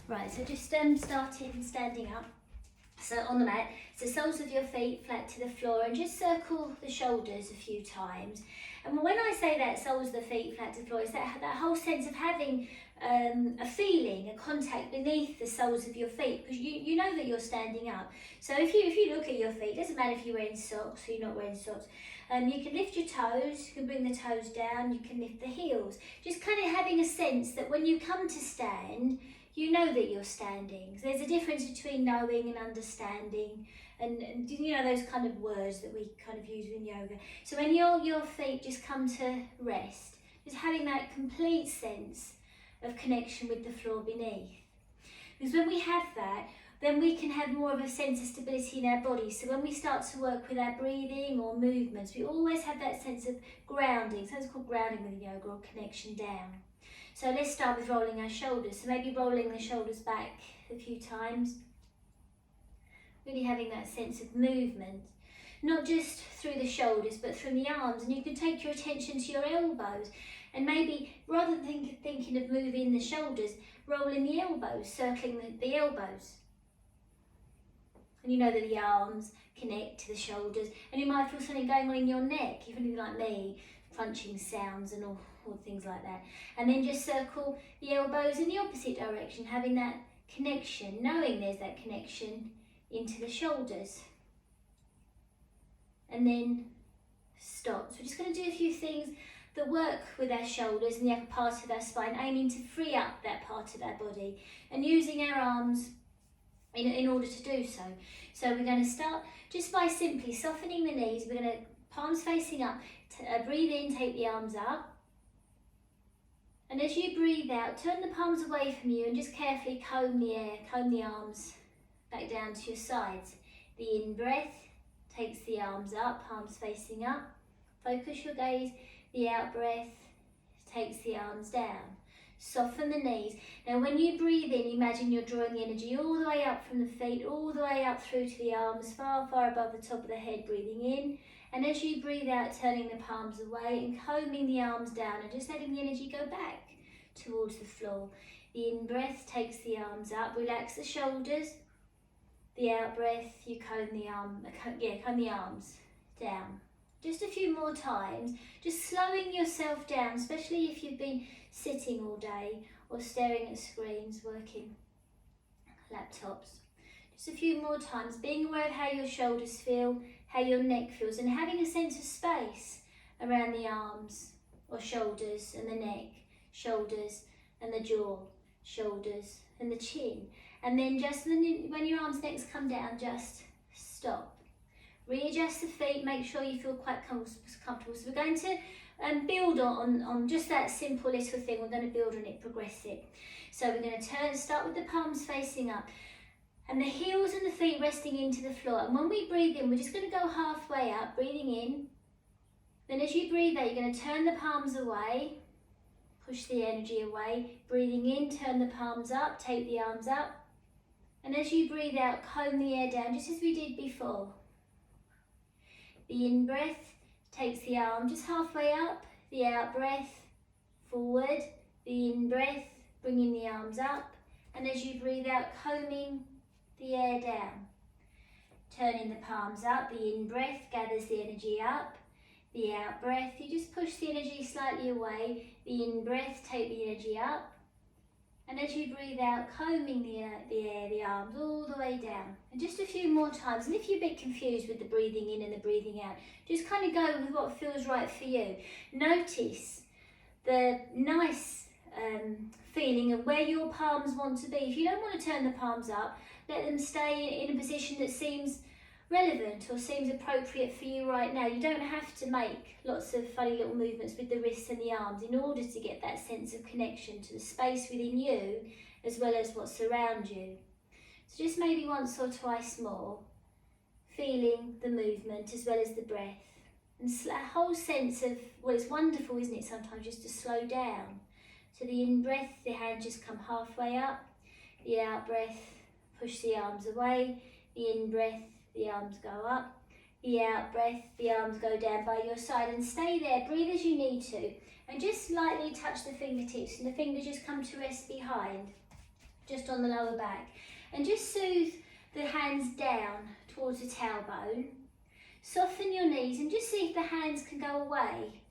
Right, so just starting standing up. So on the mat, so soles of your feet flat to the floor, and just circle the shoulders a few times. And when I say that soles of the feet flat to the floor, it's that whole sense of having a feeling, a contact beneath the soles of your feet, because you know that you're standing up. So if you look at your feet, it doesn't matter if you're wearing socks or you're not wearing socks, you can lift your toes, you can bring the toes down, you can lift the heels. Just kind of having a sense that when you come to stand, you know that you're standing. So there's a difference between knowing and understanding, and you know those kind of words that we kind of use in yoga. So when your feet just come to rest, just having that complete sense of connection with the floor beneath. Because when we have that, then we can have more of a sense of stability in our body. So when we start to work with our breathing or movements, we always have that sense of grounding. So it's called grounding with yoga, or connection down. So let's start with rolling our shoulders. So maybe rolling the shoulders back a few times. Really having that sense of movement, not just through the shoulders, but through the arms. And you can take your attention to your elbows. And maybe rather than thinking of moving the shoulders, rolling the elbows, circling the elbows. And you know that the arms connect to the shoulders. And you might feel something going on in your neck, even like me, crunching sounds and all things like that. And then just circle the elbows in the opposite direction, having that connection, knowing there's that connection into the shoulders. And then stop. So we're just going to do a few things that work with our shoulders and the upper part of our spine, aiming to free up that part of our body and using our arms in order to do so. So we're going to start just by simply softening the knees. We're going to palms facing up, breathe in, take the arms up. And as you breathe out, turn the palms away from you and just carefully comb the air, comb the arms back down to your sides. The in-breath takes the arms up, palms facing up. Focus your gaze. The out-breath takes the arms down. Soften the knees. Now when you breathe in, imagine you're drawing the energy all the way up from the feet, all the way up through to the arms, far, far above the top of the head, breathing in. And as you breathe out, turning the palms away and combing the arms down and just letting the energy go back towards the floor. The in-breath takes the arms up, relax the shoulders. The out-breath, you comb the arms down. Just a few more times, just slowing yourself down, especially if you've been sitting all day or staring at screens, working laptops. Just a few more times, being aware of how your shoulders feel, how your neck feels, and having a sense of space around the arms or shoulders and the neck, shoulders and the jaw, shoulders and the chin. And then just when your arms next come down, just stop. Readjust the feet, make sure you feel quite comfortable. So we're going to build on just that simple little thing. We're going to build on it, progress it. So we're going to start with the palms facing up and the heels and the feet resting into the floor. And when we breathe in, we're just going to go halfway up, breathing in. Then as you breathe out, you're going to turn the palms away, push the energy away. Breathing in, turn the palms up, take the arms up. And as you breathe out, comb the air down, just as we did before. The in-breath takes the arm just halfway up, the out-breath forward, the in-breath bringing the arms up, and as you breathe out, combing the air down. Turning the palms up, the in-breath gathers the energy up, the out-breath, you just push the energy slightly away, the in-breath take the energy up, and as you breathe out, combing the air, the arms all the way down. And just a few more times. And if you're a bit confused with the breathing in and the breathing out, just kind of go with what feels right for you. Notice the nice feeling of where your palms want to be. If you don't want to turn the palms up, let them stay in a position that seems relevant or seems appropriate for you right now. You don't have to make lots of funny little movements with the wrists and the arms in order to get that sense of connection to the space within you as well as what's around you. So just maybe once or twice more, feeling the movement as well as the breath. And a whole sense of, well, it's wonderful, isn't it, sometimes just to slow down. So the in-breath, the hands just come halfway up. The out-breath, push the arms away. The in-breath, the arms go up. The out-breath, the arms go down by your side, and stay there, breathe as you need to, and just lightly touch the fingertips and the fingers just come to rest behind. just on the lower back. And just soothe the hands down towards the tailbone. Soften your knees and just see if the hands can go away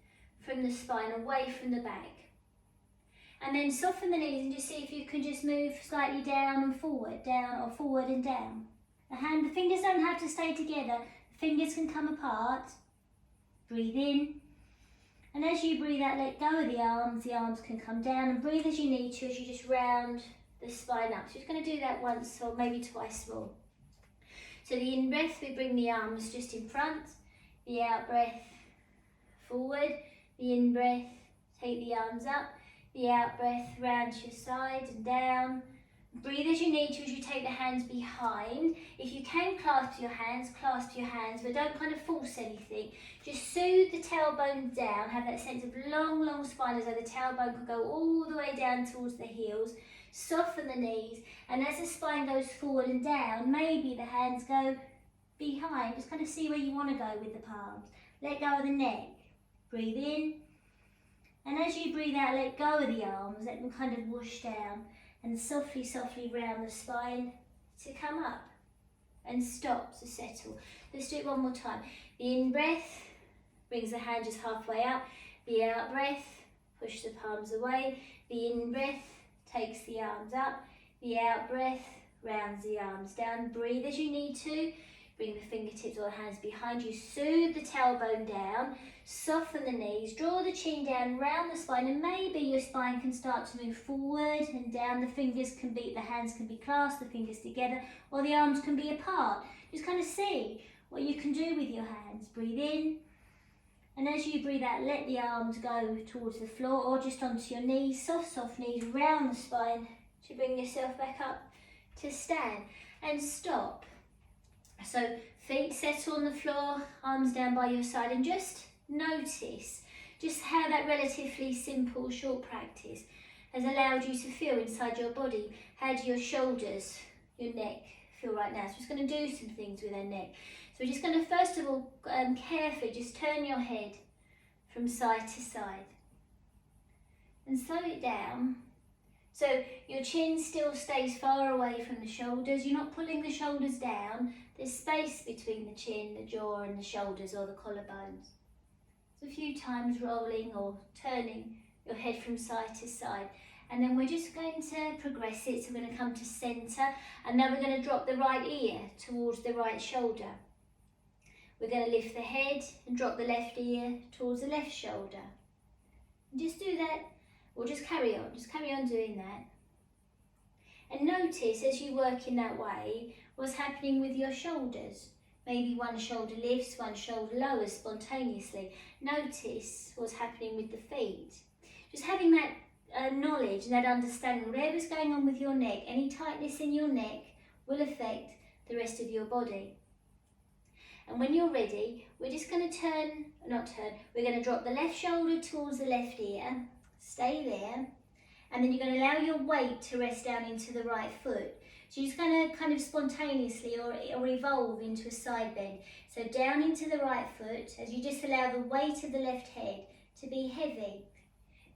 from the spine, away from the back. And then soften the knees and just see if you can just move slightly down and forward, down or forward and down. The fingers don't have to stay together. The fingers can come apart. Breathe in. And as you breathe out, let go of the arms can come down, and breathe as you need to as you just round the spine up. So you're just going to do that once or maybe twice more. So the in breath, we bring the arms just in front, the out breath forward, the in breath, take the arms up, the out breath round to your side and down. Breathe as you need to as you take the hands behind. If you can clasp your hands, but don't kind of force anything. Just soothe the tailbone down, have that sense of long, long spine as though the tailbone could go all the way down towards the heels. Soften the knees, and as the spine goes forward and down, maybe the hands go behind. Just kind of see where you want to go with the palms. Let go of the neck. Breathe in, and as you breathe out, let go of the arms. Let them kind of whoosh down, and softly, softly round the spine to come up and stop, to settle. Let's do it one more time. The in breath brings the hand just halfway up. The out breath, push the palms away. The in breath takes the arms up. The out breath rounds the arms down. Breathe as you need to. Bring the fingertips or the hands behind you. Soothe the tailbone down. Soften the knees. Draw the chin down, round the spine, and maybe your spine can start to move forward and down. The hands can be clasped, the fingers together, or the arms can be apart. Just kind of see what you can do with your hands. Breathe in. And as you breathe out, let the arms go towards the floor or just onto your knees. Soft, soft knees, round the spine to bring yourself back up to stand and stop. So feet settle on the floor, arms down by your side, and just notice just how that relatively simple, short practice has allowed you to feel inside your body. How do your shoulders, your neck feel right now? So we're just going to do some things with our neck. So we're just going to first of all carefully just turn your head from side to side and slow it down. So your chin still stays far away from the shoulders. You're not pulling the shoulders down. There's space between the chin, the jaw and the shoulders or the collarbones. So a few times rolling or turning your head from side to side. And then we're just going to progress it. So we're going to come to centre, and then we're going to drop the right ear towards the right shoulder. We're going to lift the head and drop the left ear towards the left shoulder. And just do that, or just carry on doing that. And notice as you work in that way, what's happening with your shoulders. Maybe one shoulder lifts, one shoulder lowers spontaneously. Notice what's happening with the feet. Just having that knowledge and that understanding, whatever's going on with your neck, any tightness in your neck will affect the rest of your body. And when you're ready, we're just going to we're going to drop the left shoulder towards the left ear, stay there, and then you're going to allow your weight to rest down into the right foot. So you're just going to kind of spontaneously or evolve into a side bend. So down into the right foot as you just allow the weight of the left head to be heavy.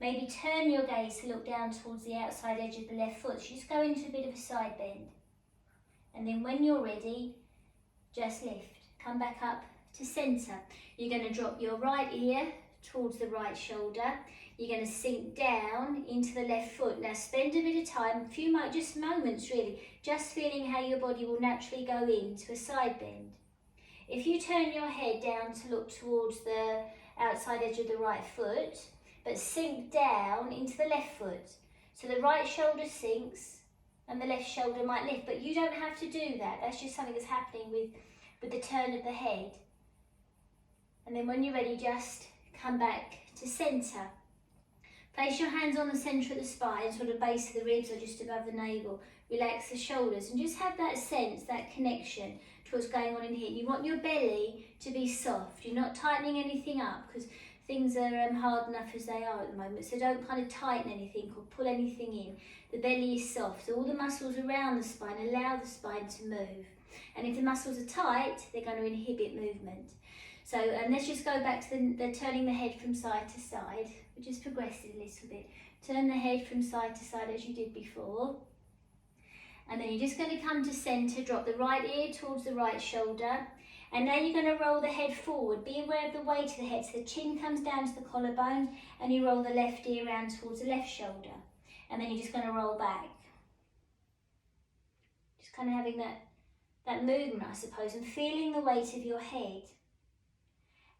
Maybe turn your gaze to look down towards the outside edge of the left foot. So just go into a bit of a side bend. And then when you're ready, just lift. Come back up to centre. You're going to drop your right ear towards the right shoulder. You're going to sink down into the left foot. Now spend a bit of time, just moments really, just feeling how your body will naturally go into a side bend. If you turn your head down to look towards the outside edge of the right foot, but sink down into the left foot. So the right shoulder sinks and the left shoulder might lift, but you don't have to do that. That's just something that's happening with the turn of the head. And then when you're ready, just come back to centre. Place your hands on the centre of the spine, sort of base of the ribs or just above the navel. Relax the shoulders and just have that sense, that connection to what's going on in here. You want your belly to be soft. You're not tightening anything up because things are hard enough as they are at the moment. So don't kind of tighten anything or pull anything in. The belly is soft. So all the muscles around the spine allow the spine to move. And if the muscles are tight, they're going to inhibit movement. So let's just go back to the turning the head from side to side. We just progressed it a little bit. Turn the head from side to side as you did before. And then you're just going to come to centre, drop the right ear towards the right shoulder. And now you're going to roll the head forward. Be aware of the weight of the head. So the chin comes down to the collarbone and you roll the left ear round towards the left shoulder. And then you're just going to roll back. Just kind of having that movement, I suppose, and feeling the weight of your head.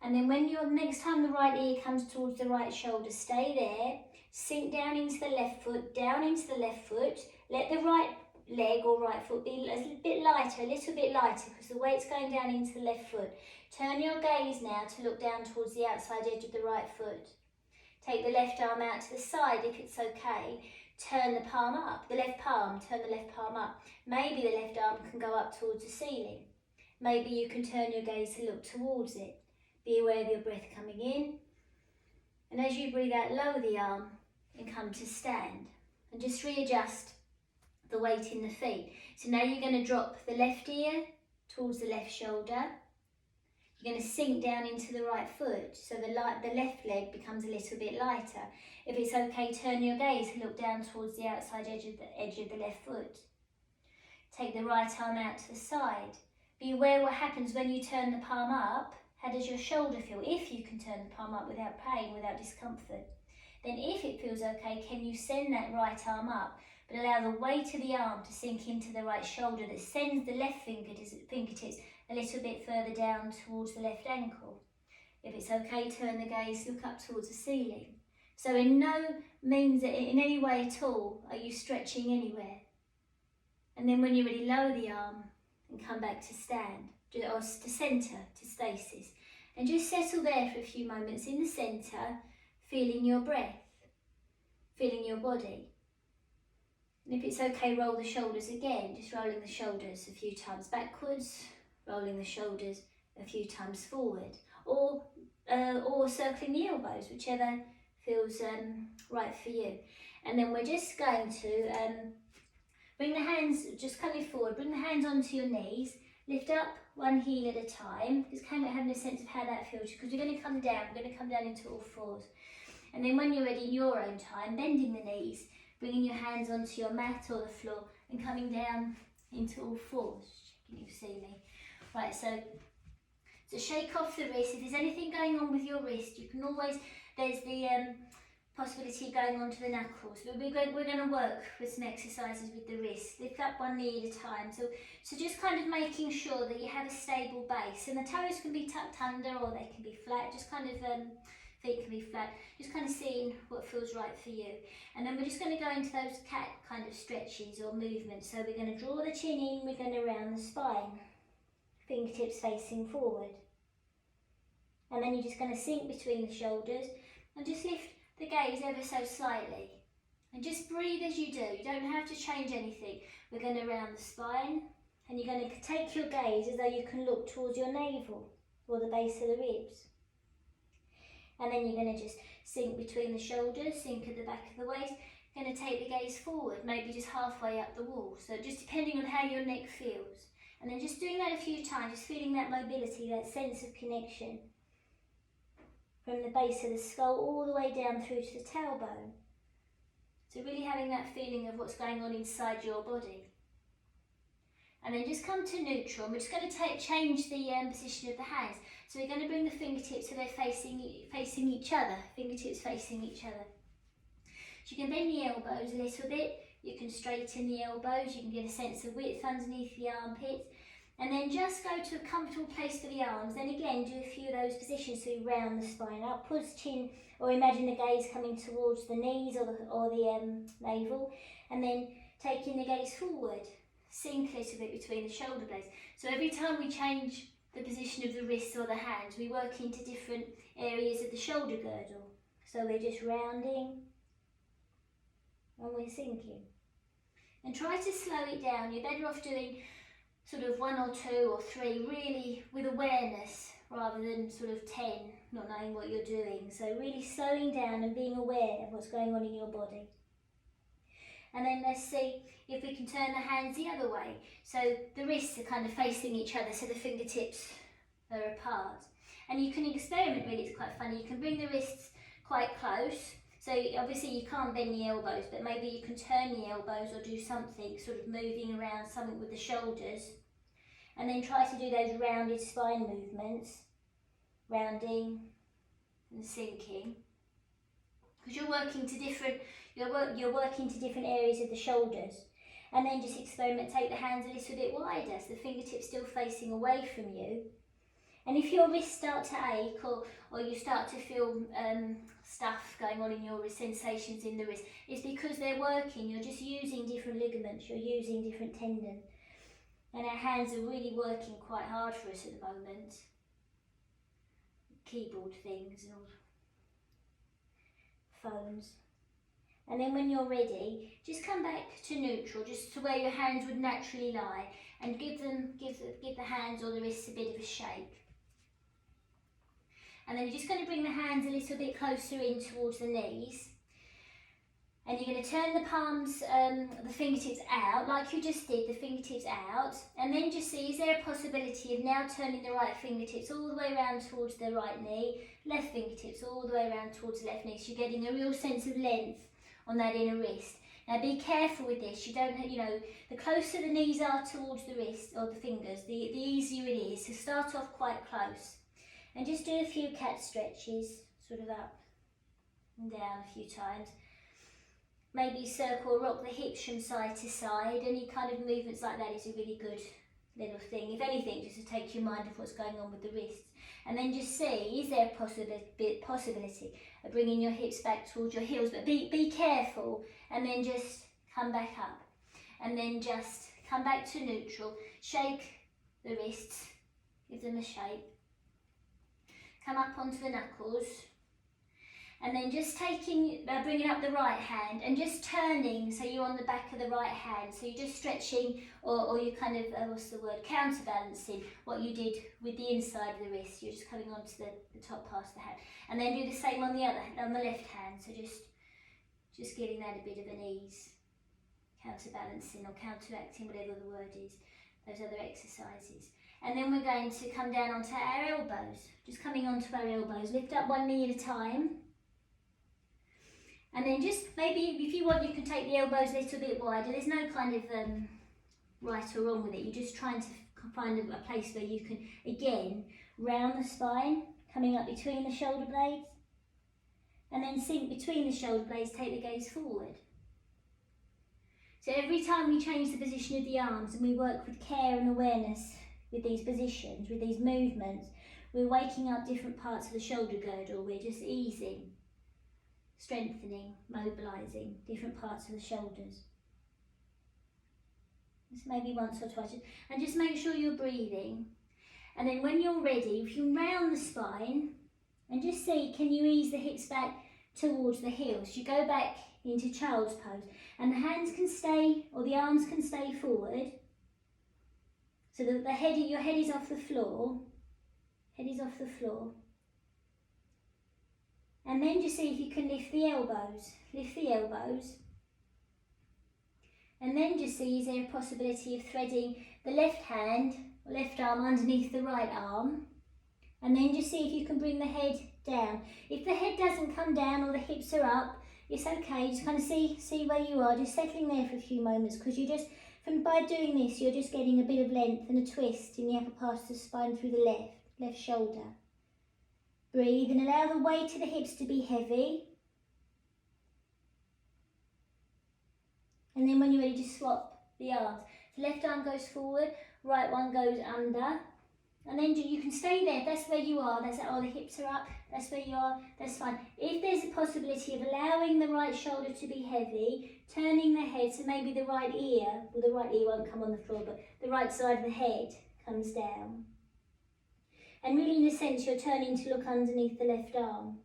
And then when you're, next time the right ear comes towards the right shoulder, stay there, sink down into the left foot, down into the left foot. Let the right leg or right foot be a little bit lighter, because the weight's going down into the left foot. Turn your gaze now to look down towards the outside edge of the right foot. Take the left arm out to the side if it's okay. Turn the palm up, the left palm, turn the left palm up. Maybe the left arm can go up towards the ceiling. Maybe you can turn your gaze to look towards it. Be aware of your breath coming in. And as you breathe out, lower the arm and come to stand. And just readjust the weight in the feet. So now you're going to drop the left ear towards the left shoulder. You're going to sink down into the right foot, so the left leg becomes a little bit lighter. If it's okay, turn your gaze and look down towards the outside edge of the left foot. Take the right arm out to the side. Be aware what happens when you turn the palm up. How does your shoulder feel? If you can turn the palm up without pain, without discomfort. Then if it feels okay, can you send that right arm up, but allow the weight of the arm to sink into the right shoulder that sends the left fingertips a little bit further down towards the left ankle. If it's okay, turn the gaze, look up towards the ceiling. So in no means, in any way at all, are you stretching anywhere. And then when you're ready, lower the arm and come back to stand, or to centre, to stasis. And just settle there for a few moments in the centre, feeling your breath, feeling your body. And if it's okay, roll the shoulders again, just rolling the shoulders a few times backwards, rolling the shoulders a few times forward, or circling the elbows, whichever feels right for you. And then we're just going to bring the hands just coming forward, bring the hands onto your knees, lift up one heel at a time, just kind of having a sense of how that feels, because we're going to come down into all fours. And then when you're ready in your own time, bending the knees, bringing your hands onto your mat or the floor and coming down into all fours. Checking you see me. Right, so shake off the wrist. If there's anything going on with your wrist, you can always, there's the possibility of going onto the knuckles. But we're going to work with some exercises with the wrist. Lift up one knee at a time. So just kind of making sure that you have a stable base. And the toes can be tucked under or they can be flat. Just kind of, feet can be flat. Just kind of seeing what feels right for you. And then we're just going to go into those cat kind of stretches or movements. So we're going to draw the chin in, we're going to round the spine. Fingertips facing forward. And then you're just going to sink between the shoulders and just lift the gaze ever so slightly. And just breathe as you do. You don't have to change anything. We're going to round the spine and you're going to take your gaze as though you can look towards your navel or the base of the ribs. And then you're going to just sink between the shoulders, sink at the back of the waist. You're going to take the gaze forward, maybe just halfway up the wall. So just depending on how your neck feels. And then just doing that a few times, just feeling that mobility, that sense of connection. From the base of the skull all the way down through to the tailbone. So really having that feeling of what's going on inside your body. And then just come to neutral. And we're just going to change the position of the hands. So we're going to bring the fingertips so they're facing each other. Fingertips facing each other. So you can bend the elbows a little bit. You can straighten the elbows. You can get a sense of width underneath the armpits. And then just go to a comfortable place for the arms. Then again, do a few of those positions so you round the spine upwards, chin, or imagine the gaze coming towards the knees or the navel. And then taking the gaze forward. Sink a little bit between the shoulder blades. So every time we change the position of the wrists or the hands, we work into different areas of the shoulder girdle. So we're just rounding and we're sinking. And try to slow it down. You're better off doing sort of 1 or 2 or 3 really with awareness rather than sort of 10 not knowing what you're doing. So really slowing down and being aware of what's going on in your body. And then let's see if we can turn the hands the other way. So the wrists are kind of facing each other, so the fingertips are apart. And you can experiment really, it's quite funny. You can bring the wrists quite close, So obviously you can't bend the elbows, but maybe you can turn the elbows or do something, sort of moving around, something with the shoulders. And then try to do those rounded spine movements, rounding and sinking. Because you're working to different, you're working to different areas of the shoulders. And then just experiment, take the hands a little bit wider, so the fingertips still facing away from you. And if your wrists start to ache or you start to feel stuff going on in your wrist, sensations in the wrist, it's because they're working. You're just using different ligaments, you're using different tendons. And our hands are really working quite hard for us at the moment. Keyboard things and all, phones. And then when you're ready, just come back to neutral, just to where your hands would naturally lie, and give the hands or the wrists a bit of a shake. And then you're just going to bring the hands a little bit closer in towards the knees. And you're going to turn the palms, the fingertips out, like you just did, the fingertips out. And then just see, is there a possibility of now turning the right fingertips all the way around towards the right knee, left fingertips all the way around towards the left knee. So you're getting a real sense of length on that inner wrist. Now be careful with this. You don't, the closer the knees are towards the wrist or the fingers, the easier it is. So start off quite close. And just do a few cat stretches, sort of up and down a few times. Maybe circle, rock the hips from side to side. Any kind of movements like that is a really good little thing. If anything, just to take your mind off what's going on with the wrists. And then just see, is there a possibility of bringing your hips back towards your heels? But be careful, and then just come back up. And then just come back to neutral. Shake the wrists, give them a shape. Come up onto the knuckles. And then just bringing up the right hand and just turning, so you're on the back of the right hand. So you're just stretching, or you're kind of, counterbalancing what you did with the inside of the wrist. You're just coming onto the top part of the hand. And then do the same on the left hand. So just giving that a bit of an ease. Counterbalancing or counteracting, whatever the word is, those other exercises. And then we're going to come down onto our elbows. Just coming onto our elbows. Lift up one knee at a time. And then just maybe, if you want, you can take the elbows a little bit wider. There's no kind of right or wrong with it. You're just trying to find a place where you can, again, round the spine, coming up between the shoulder blades. And then sink between the shoulder blades, take the gaze forward. So every time we change the position of the arms and we work with care and awareness with these positions, with these movements, we're waking up different parts of the shoulder girdle. We're just easing, strengthening, mobilising different parts of the shoulders. Just maybe once or twice, and just make sure you're breathing. And then when you're ready, if you round the spine and just see, can you ease the hips back towards the heels? You go back into child's pose, and the hands can stay, or the arms can stay forward, so that your head is off the floor. Head is off the floor. And then just see if you can lift the elbows. Lift the elbows. And then just see, is there a possibility of threading the left hand or left arm underneath the right arm? And then just see if you can bring the head down. If the head doesn't come down or the hips are up, it's okay. Just kind of see where you are. Just settling there for a few moments, because by doing this, you're just getting a bit of length and a twist in the upper part of the spine through the left shoulder. Breathe and allow the weight of the hips to be heavy. And then when you're ready, just swap the arms. The left arm goes forward, right one goes under. And then you can stay there. If that's where you are, the hips are up, that's where you are, that's fine. If there's a possibility of allowing the right shoulder to be heavy, turning the head, so maybe the right ear, well, the right ear won't come on the floor, but the right side of the head comes down. And really, in a sense, you're turning to look underneath the left arm.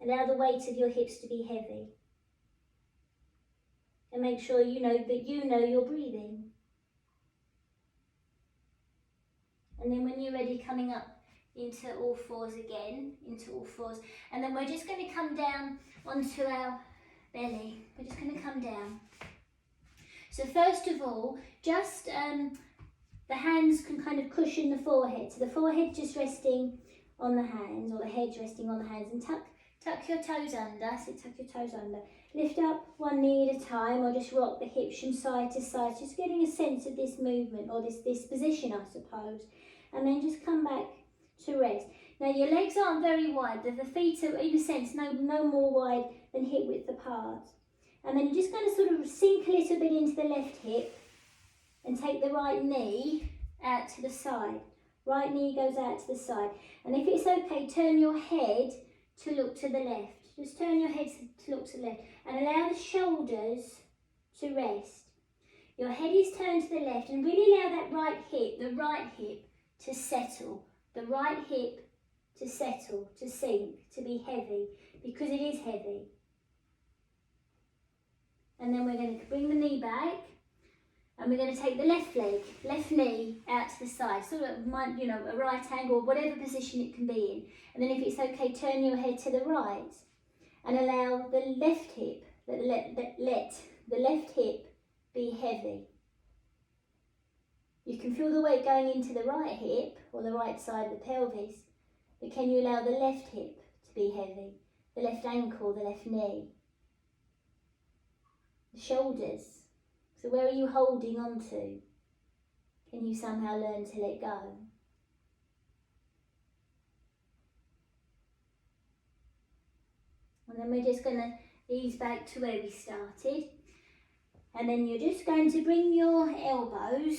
Allow the weight of your hips to be heavy. And make sure you know you're breathing. And then when you're ready, coming up into all fours again, into all fours. And then we're just going to come down onto our belly. We're just going to come down. So first of all, just the hands can kind of cushion the forehead. So the forehead just resting on the hands, or the head resting on the hands, and tuck tuck your toes under, so tuck your toes under. Lift up one knee at a time, or just rock the hips from side to side, just getting a sense of this movement, or this position, I suppose. And then just come back to rest. Now your legs aren't very wide, the feet are in a sense no more wide than hip width apart. And then you're just going to sort of sink a little bit into the left hip and take the right knee out to the side. Right knee goes out to the side. And if it's okay, turn your head to look to the left. Just turn your head to look to the left and allow the shoulders to rest. Your head is turned to the left and really allow that the right hip to settle. The right hip to settle, to sink, to be heavy, because it is heavy. And then we're going to bring the knee back and we're going to take the left knee out to the side, sort of, a right angle, whatever position it can be in. And then if it's okay, turn your head to the right and allow the left hip, let the left hip be heavy. You can feel the weight going into the right hip or the right side of the pelvis, but can you allow the left hip to be heavy, the left ankle, the left knee? The shoulders. So where are you holding on to? Can you somehow learn to let go? And then we're just going to ease back to where we started. And then you're just going to bring your elbows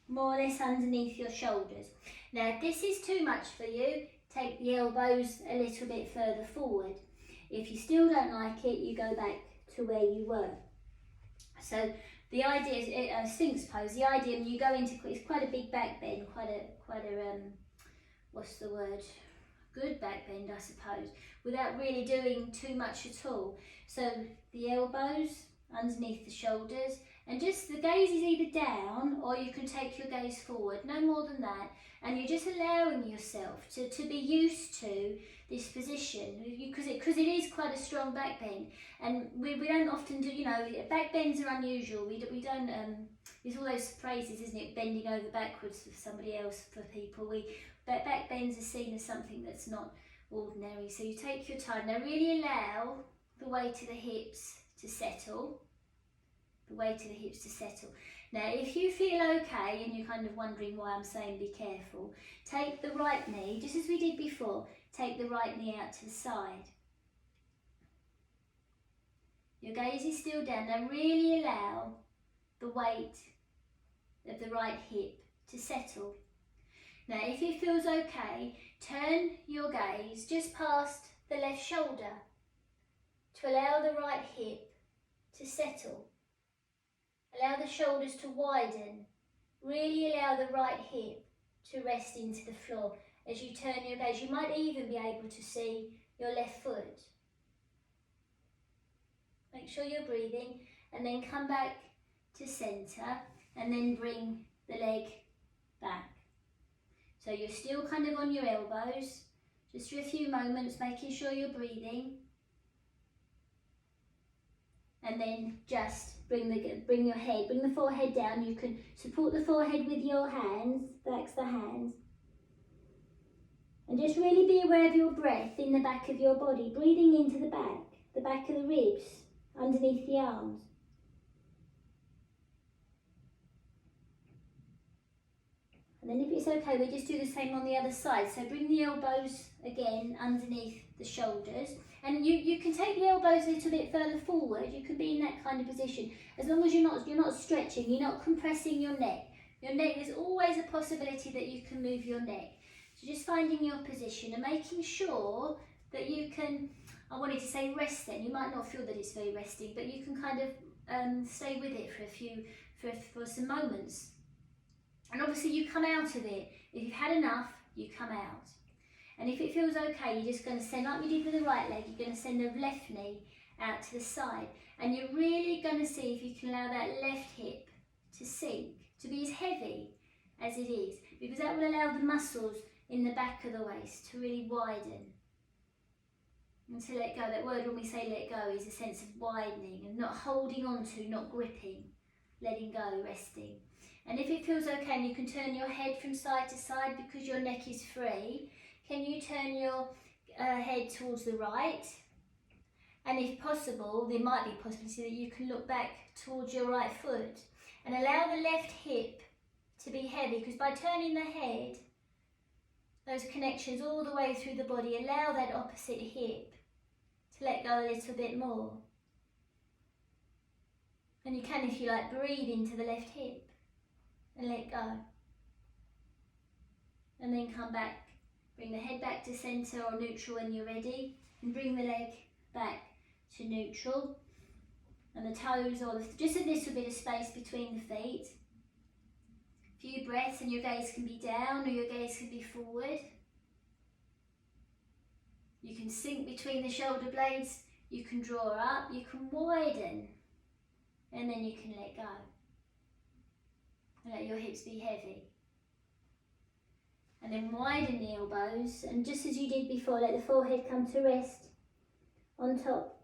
more or less underneath your shoulders. Now if this is too much for you, take the elbows a little bit further forward. If you still don't like it, you go back to where you were. So the idea is a Sphinx pose. The idea, when you go into, it's quite a big back bend, quite a what's the word? Good back bend, I suppose, without really doing too much at all. So the elbows underneath the shoulders, and just the gaze is either down or you can take your gaze forward, no more than that. And you're just allowing yourself to be used to this position, because it is quite a strong back bend, and we don't often do, back bends are unusual. We don't, there's all those phrases, isn't it, bending over backwards for somebody else, for people. Back bends are seen as something that's not ordinary, so you take your time. Now really allow the weight of the hips to settle. The weight of the hips to settle. Now if you feel okay and you're kind of wondering why I'm saying be careful, take the right knee, just as we did before, take the right knee out to the side. Your gaze is still down. Now really allow the weight of the right hip to settle. Now if it feels okay, turn your gaze just past the left shoulder to allow the right hip to settle. Allow the shoulders to widen. Really allow the right hip to rest into the floor. As you turn your gaze, you might even be able to see your left foot. Make sure you're breathing, and then come back to centre, and then bring the leg back. So you're still kind of on your elbows, just for a few moments, making sure you're breathing. And then just bring the forehead down. You can support the forehead with your hands, backs the hands. And just really be aware of your breath in the back of your body, breathing into the back of the ribs, underneath the arms. And then if it's okay, we just do the same on the other side. So bring the elbows again underneath the shoulders. And you can take the elbows a little bit further forward. You can be in that kind of position, as long as you're not stretching, you're not compressing your neck. Your neck, there's always a possibility that you can move your neck. So just finding your position and making sure that you can, I wanted to say rest then, you might not feel that it's very resting, but you can kind of stay with it for some moments. And obviously you come out of it. If you've had enough, you come out. And if it feels okay, you're just going to send, like we did with the right leg, you're going to send the left knee out to the side. And you're really going to see if you can allow that left hip to sink, to be as heavy as it is, because that will allow the muscles in the back of the waist to really widen. And to let go, that word when we say let go is a sense of widening and not holding on to, not gripping, letting go, resting. And if it feels okay and you can turn your head from side to side because your neck is free, can you turn your head towards the right. And if possible, there might be a possibility that you can look back towards your right foot and allow the left hip to be heavy, because by turning the head, those connections all the way through the body, allow that opposite hip to let go a little bit more. And you can, if you like, breathe into the left hip and let go. And then come back, bring the head back to centre or neutral when you're ready, and bring the leg back to neutral. And the toes, or just a little bit of space between the feet. A few breaths and your gaze can be down or your gaze can be forward. You can sink between the shoulder blades, you can draw up, you can widen, and then you can let go. And let your hips be heavy. And then widen the elbows, and just as you did before, let the forehead come to rest on top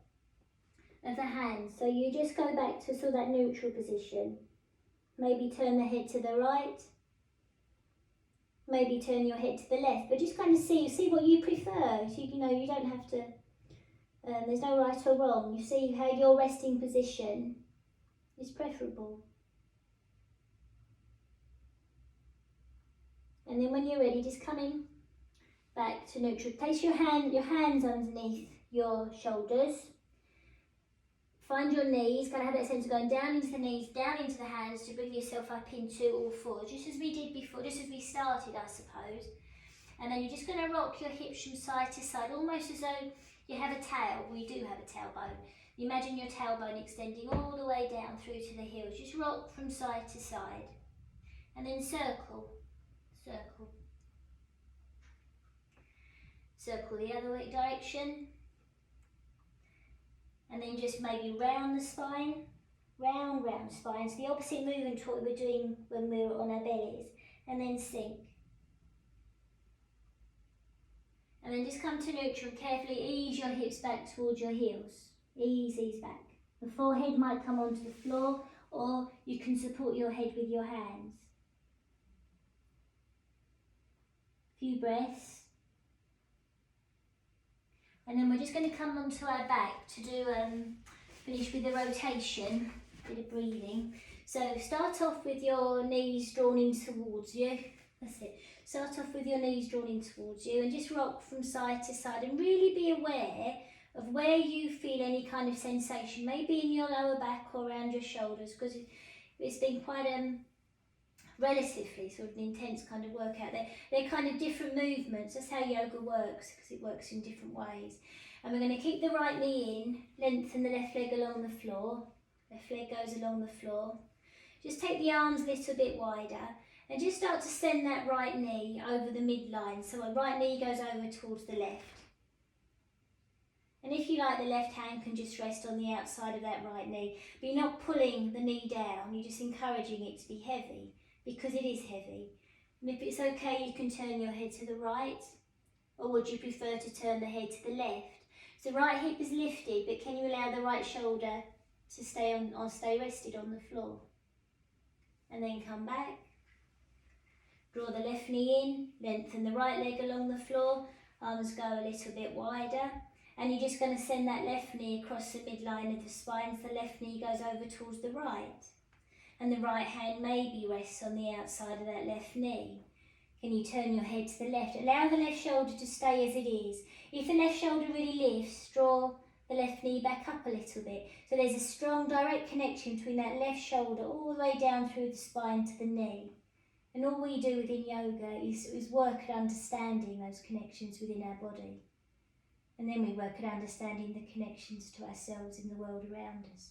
of the hands. So you just go back to sort of that neutral position. Maybe turn the head to the right, maybe turn your head to the left, but just kind of see what you prefer. So, you know, you don't have to, there's no right or wrong. You see how your resting position is preferable. And then when you're ready, just coming back to neutral. Place your hands underneath your shoulders. Find your knees, kind of have that sense of going down into the knees, down into the hands to bring yourself up into all fours, just as we did before, just as we started, I suppose. And then you're just going to rock your hips from side to side, almost as though you have a tail. We do have a tailbone. Imagine your tailbone extending all the way down through to the heels. Just rock from side to side. And then circle, circle. Circle the other direction. And then just maybe round the spine, round spine. So the opposite movement to what we were doing when we were on our bellies. And then sink. And then just come to neutral and carefully ease your hips back towards your heels. Ease back. The forehead might come onto the floor, or you can support your head with your hands. A few breaths. And then we're just going to come onto our back to do, finish with the rotation, a bit of breathing. So start off with your knees drawn in towards you. That's it. Start off with your knees drawn in towards you and just rock from side to side and really be aware of where you feel any kind of sensation, maybe in your lower back or around your shoulders, because it's been quite relatively sort of an intense kind of workout. They're kind of different movements. That's how yoga works, because it works in different ways. And we're going to keep the right knee in, lengthen the left leg along the floor. Left leg goes along the floor. Just take the arms a little bit wider and just start to send that right knee over the midline. So our right knee goes over towards the left. And if you like, the left hand can just rest on the outside of that right knee. But you're not pulling the knee down, you're just encouraging it to be heavy, because it is heavy. And if it's okay, you can turn your head to the right, or would you prefer to turn the head to the left? So right hip is lifted, but can you allow the right shoulder to stay rested on the floor? And then come back. Draw the left knee in, lengthen the right leg along the floor, arms go a little bit wider. And you're just going to send that left knee across the midline of the spine, so the left knee goes over towards the right. And the right hand maybe rests on the outside of that left knee. Can you turn your head to the left? Allow the left shoulder to stay as it is. If the left shoulder really lifts, draw the left knee back up a little bit. So there's a strong direct connection between that left shoulder all the way down through the spine to the knee. And all we do within yoga is work at understanding those connections within our body. And then we work at understanding the connections to ourselves in the world around us.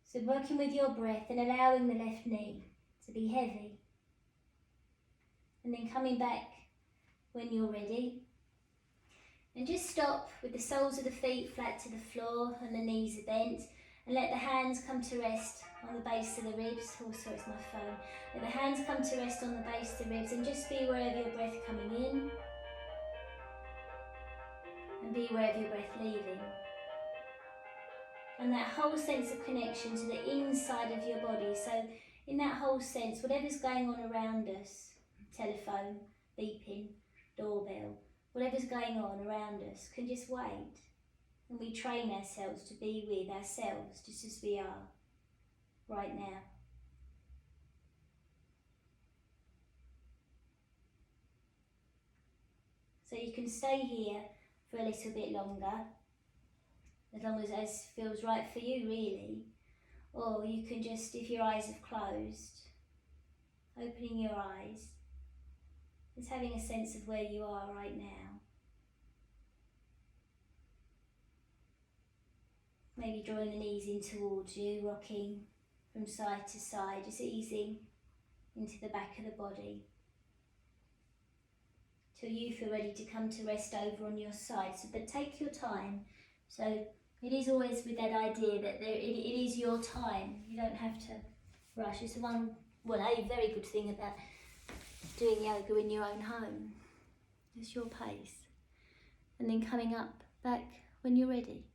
So working with your breath and allowing the left knee to be heavy. And then coming back when you're ready. And just stop with the soles of the feet flat to the floor and the knees are bent. And let the hands come to rest on the base of the ribs. Oh, sorry, it's my phone. Let the hands come to rest on the base of the ribs and just be aware of your breath coming in. And be aware of your breath leaving. And that whole sense of connection to the inside of your body. So in that whole sense, whatever's going on around us, telephone, beeping, doorbell, whatever's going on around us can just wait. And we train ourselves to be with ourselves just as we are right now. So you can stay here for a little bit longer, as long as feels right for you really. Or you can just, if your eyes have closed, opening your eyes, just having a sense of where you are right now. Maybe drawing the knees in towards you, rocking from side to side, just easing into the back of the body till you feel ready to come to rest over on your side. So, but take your time. So it is always with that idea that it is your time. You don't have to rush. It's a very good thing about doing yoga in your own home. It's your pace. And then coming up back when you're ready.